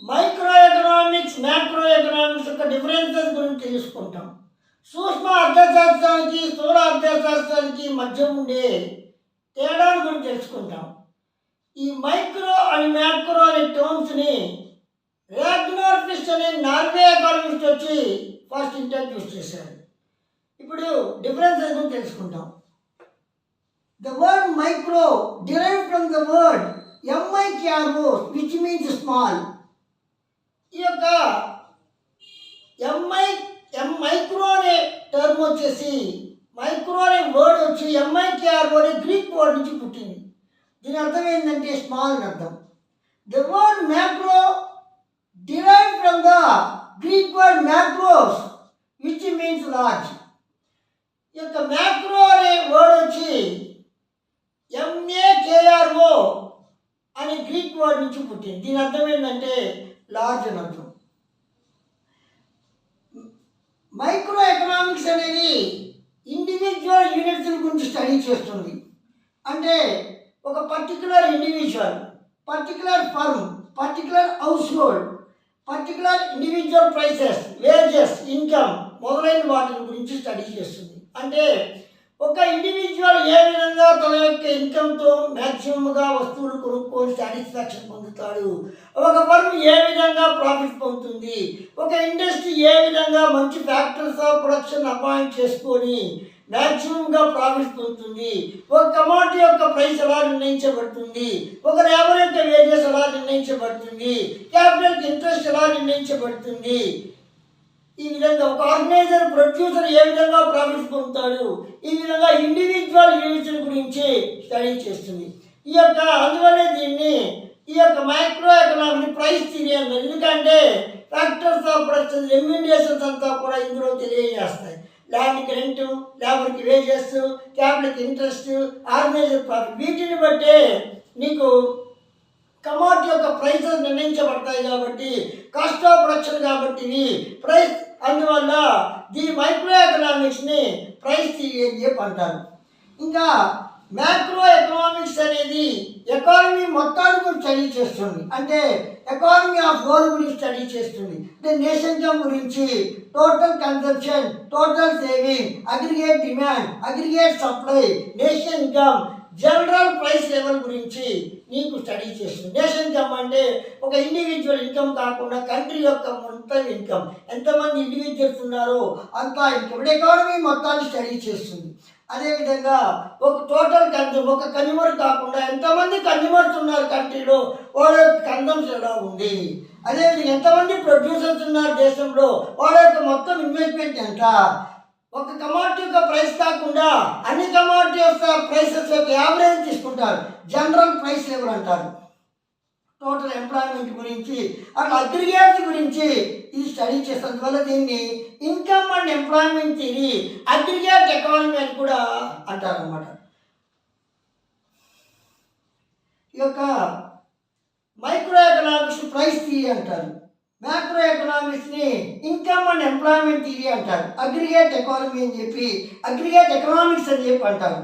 Micro economics, macro economics యొక్క differences గురించి తెలుసుకుంటాం. సూక్ష్మ అర్థశాస్త్రానికి, స్థూల అర్థశాస్త్రానికి మధ్య ఉండే తేడాల గురించి తెలుసుకుంటాం. ఈ మైక్రో అండ్ మ్యాక్రో అనే టర్మ్స్ని రాగ్నార్ ఫిష్ అనే నార్వే ఎకానమిస్ట్ వచ్చి ఫస్ట్ ఇంట్రడ్యూస్ చేశారు. ఇప్పుడు డిఫరెన్సెస్ గురించి తెలుసుకుంటాం. The word micro derived from the word MICRO, which means small. ఈ యొక్క మైక్రో అనే టర్మ్ వచ్చేసి, మైక్రో అనే వర్డ్ వచ్చి MICRO అనే గ్రీక్ వర్డ్ నుంచి పుట్టింది. దీని అర్థం ఏంటంటే స్మాల్ అని అర్థం. The word macro derived from the Greek word macros, which means large. ఈ యొక్క మ్యాక్రో అనే వర్డ్ వచ్చి MAKRO అనే గ్రీక్ వర్డ్ నుంచి పుట్టింది. దీని అర్థం ఏంటంటే లార్జ్ అని అర్థం. మైక్రో ఎకనామిక్స్ అనేది ఇండివిజువల్ యూనిట్స్ గురించి స్టడీ చేస్తుంది. అంటే ఒక particular individual, particular firm, particular household, particular individual prices, wages, income మొదలైన వాటి గురించి స్టడీ చేస్తుంది. అంటే ఒక ఇండివిజువల్ ఏ విధంగా తన యొక్క ఇన్కమ్తో మ్యాక్సిమంగా వస్తువులు కొనుక్కొని సాటిస్ఫాక్షన్ పొందుతాడు, ఒక ఫర్మ్ ఏ విధంగా ప్రాఫిట్ పొందుతుంది, ఒక ఇండస్ట్రీ ఏ విధంగా మంచి ఫ్యాక్టరీస్ ఆఫ్ ప్రొడక్షన్ అపాయింట్ చేసుకొని మ్యాక్సిమంగా ప్రాఫిట్ పొందుతుంది, ఒక కమాడిటీ యొక్క ప్రైస్ ఎలా నిర్ణయించబడుతుంది, ఒక లేబర్ యొక్క వేజెస్ ఎలా నిర్ణయించబడుతుంది, క్యాపిటల్ ఇంట్రెస్ట్ ఎలా నిర్ణయించబడుతుంది, ఈ విధంగా ఒక ఆర్గనైజర్, ప్రొడ్యూసర్ ఏ విధంగా ప్రాఫిట్ పొందుతాడు, ఈ విధంగా ఇండివిజువల్ యూనిట్స్ గురించి స్టడీ చేస్తుంది. అందువల్లే దీన్ని ఈ యొక్క మైక్రో ఎకనామిక్ ప్రైస్ థియరీ అన్నారు. ఎందుకంటే ఫ్యాక్టర్స్ ఆఫ్ ప్రొడక్షన్, రెమ్యూనరేషన్స్ అంతా కూడా ఇందులో తెలియజేస్తాయి. ల్యాండ్కి రెంట్, లేబర్కి వేజెస్, క్యాపిటల్కి ఇంట్రెస్ట్, ఆర్గనైజర్ ప్రాఫిట్, వీటిని బట్టే నీకు కమాడిటీ యొక్క ప్రైసెస్ నిర్ణయించబడతాయి. కాబట్టి కాస్ట్ ఆఫ్ ప్రొడక్షన్ కాబట్టి ప్రైస్, అందువల్ల ది మైక్రో ఎకనామిక్స్ని ప్రైస్ థియరీ అని చెప్పి అంటారు. ఇంకా మ్యాక్రో ఎకనామిక్స్ అనేది ఎకానమీ మొత్తాన్ని గురించి స్టడీ చేస్తుంది. అంటే ఎకానమీ ఆఫ్ హోల్ గురించి స్టడీ చేస్తుంది. అంటే నేషన్ ఇన్కమ్ గురించి, total consumption, total saving, aggregate demand, aggregate supply, nation income, general price level గురించి నీకు స్టడీ చేస్తుంది. నేషన్ ఇన్కమ్ అంటే ఒక ఇండివిజువల్ ఇన్కమ్ కాకుండా కంట్రీ యొక్క మొత్తం ఇన్కమ్, ఎంతమంది ఇండివిజువల్స్ ఉన్నారో అంతా ఇన్కమ్, ఎకానమీ మొత్తాన్ని స్టడీ చేస్తుంది. అదేవిధంగా ఒక టోటల్ కన్జ్యూమ్, ఒక కన్జ్యూమర్ కాకుండా ఎంతమంది కన్జ్యూమర్స్ ఉన్నారు కంట్రీలో, వాళ్ళ యొక్క కన్జంప్షన్ ఎలా ఉంది, అదేవిధంగా ఎంతమంది ప్రొడ్యూసర్స్ ఉన్నారు దేశంలో, వాళ్ళ యొక్క మొత్తం ఇన్వెస్ట్మెంట్ ఎంత, ఒక కమాడిటీ యొక్క ప్రైస్ కాకుండా అన్ని కమాడిటీ యొక్క ప్రైసెస్ యొక్క యావరేజ్ తీసుకుంటారు, జనరల్ ప్రైస్ లెవెల్ అంటారు. టోటల్ ఎంప్లాయ్మెంట్ గురించి, అట్లా అగ్రిగేట్ గురించి ఇది స్టడీ చేసినందువల్ల దీన్ని income and employment theory, aggregate economy అని కూడా అంటారన్నమాట. ఈ యొక్క మైక్రో ఎకనామిక్స్ ప్రైస్ థియరీ అంటారు, మ్యాక్రో ఎకనామిక్స్ని ఇన్కమ్ అండ్ ఎంప్లాయ్మెంట్ థియరీ అంటారు, అగ్రిగేట్ ఎకానమీ అని చెప్పి, అగ్రిగేట్ ఎకనామిక్స్ అని చెప్పి అంటారు.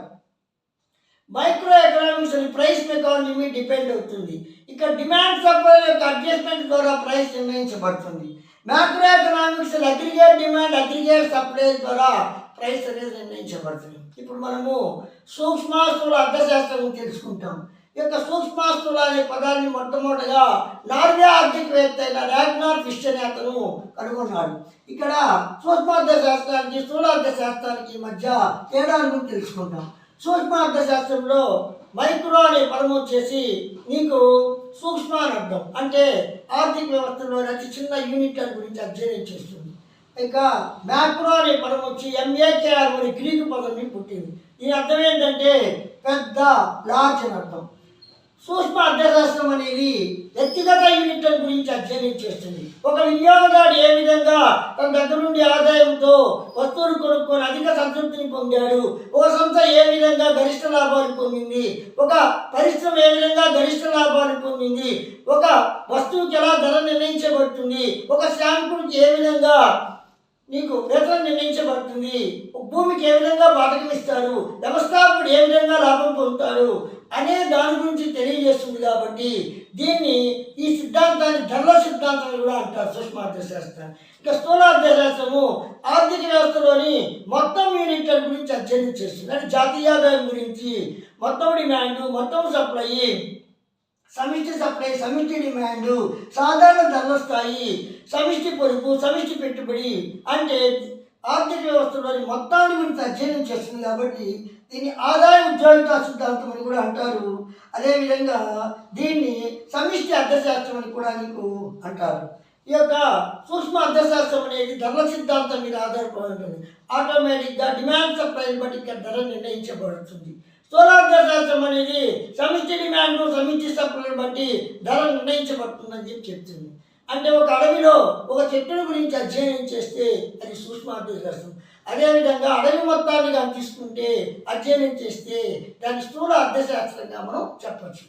మైక్రో ఎకనామిక్స్ అని ప్రైస్ ఎకానమీ డిపెండ్ అవుతుంది. ఇక్కడ డిమాండ్ సప్లై యొక్క అడ్జస్ట్మెంట్ ద్వారా ప్రైస్ నిర్ణయించబడుతుంది. Macroeconomics aggregate demand, aggregate supply ద్వారా ప్రైస్ అనేది నిర్ణయించబడుతుంది. ఇప్పుడు మనము సూక్ష్మ స్థూల అర్థశాస్త్రం తెలుసుకుంటాం. ఈ యొక్క సూక్ష్మ స్థూల అనే పదాన్ని మొట్టమొదటిగా నార్వే ఆర్థికవేత్త అయిన రాగ్నార్ ఫిష్ అనే అతను కనుగొన్నాడు. ఇక్కడ సూక్ష్మ అర్థశాస్త్రానికి, స్థూల అర్థశాస్త్రానికి మధ్య తేడా గురించి తెలుసుకుంటాం. సూక్ష్మ అర్థశాస్త్రంలో మైక్రో అనే పదం వచ్చేసి నీకు సూక్ష్మ అని అర్థం, అంటే ఆర్థిక వ్యవస్థలో అతి చిన్న యూనిట్ల గురించి అధ్యయనం చేస్తుంది. ఇక మ్యాక్రో అనే పదం వచ్చి MAKR అనే గ్రీకు పదం నుంచి పుట్టింది. దీని అర్థం ఏంటంటే పెద్ద, లార్జ్ అని అర్థం. సూక్ష్మ అర్థశాస్త్రం అనేది వ్యక్తిగత యూనిట్ల గురించి అధ్యయనం చేస్తుంది. ఒక వినియోగదారుడు ఏ విధంగా తన దగ్గర నుండి ఆదాయంతో వస్తువులు కొనుక్కొని అధిక సంతృప్తిని పొందాడు, ఒక సంస్థ ఏ విధంగా గరిష్ట లాభాలు పొందింది, ఒక పరిశ్రమ ఏ విధంగా గరిష్ట లాభాలు పొందింది, ఒక వస్తువుకి ఎలా ధర నిర్ణయించబడుతుంది, ఒక శాంపుల్కి ఏ విధంగా నీకు వేతనం నిర్ణయించబడుతుంది, భూమికి ఏ విధంగా బాటకం ఇస్తారు, వ్యవస్థాపకుడు ఏ విధంగా లాభం పొందుతాడు అనే దాని గురించి తెలియజేస్తుంది. కాబట్టి దీన్ని ఈ సిద్ధాంతాన్ని ధరల సిద్ధాంతం కూడా అంటారు, సూక్ష్మ అర్థశాస్త్రం. ఇక స్థూల అర్థశాస్త్రము ఆర్థిక వ్యవస్థలోని మొత్తం యూనిట్ల గురించి అధ్యయనం చేస్తుంది. అంటే జాతీయాదాయం గురించి, మొత్తం డిమాండ్, మొత్తం సప్లై, సమిష్టి సప్లై, సమిష్టి డిమాండ్, సాధారణ ధరల స్థాయి, సమిష్టి పొదుపు, సమిష్టి పెట్టుబడి, అంటే ఆర్థిక వ్యవస్థలోని మొత్తాన్ని గురించి అధ్యయనం చేస్తుంది. కాబట్టి దీన్ని ఆదాయ ఉద్యోగిత సిద్ధాంతం అని కూడా అంటారు. అదేవిధంగా దీన్ని సమిష్టి అర్థశాస్త్రం అని కూడా నీకు అంటారు. ఈ యొక్క సూక్ష్మ అర్థశాస్త్రం అనేది ధరల సిద్ధాంతం మీద ఆధారపడి ఉంటుంది. ఆటోమేటిక్గా డిమాండ్ సప్లైని బట్టి ఇక్కడ ధర నిర్ణయించబడుతుంది. స్థూల అర్థశాస్త్రం అనేది సమిష్టి డిమాండ్, సమిష్టి సప్లైని బట్టి ధర నిర్ణయించబడుతుందని చెప్పి చెప్తుంది. అంటే ఒక అడవిలో ఒక చెట్టును గురించి అధ్యయనం చేస్తే అది సూక్ష్మ అర్థశాస్త్రం. అదేవిధంగా అడవి మొత్తాన్ని కానీ తీసుకుంటే అధ్యయనం చేస్తే దాన్ని స్థూల అర్థశాస్త్రంగా మనం చెప్పచ్చు.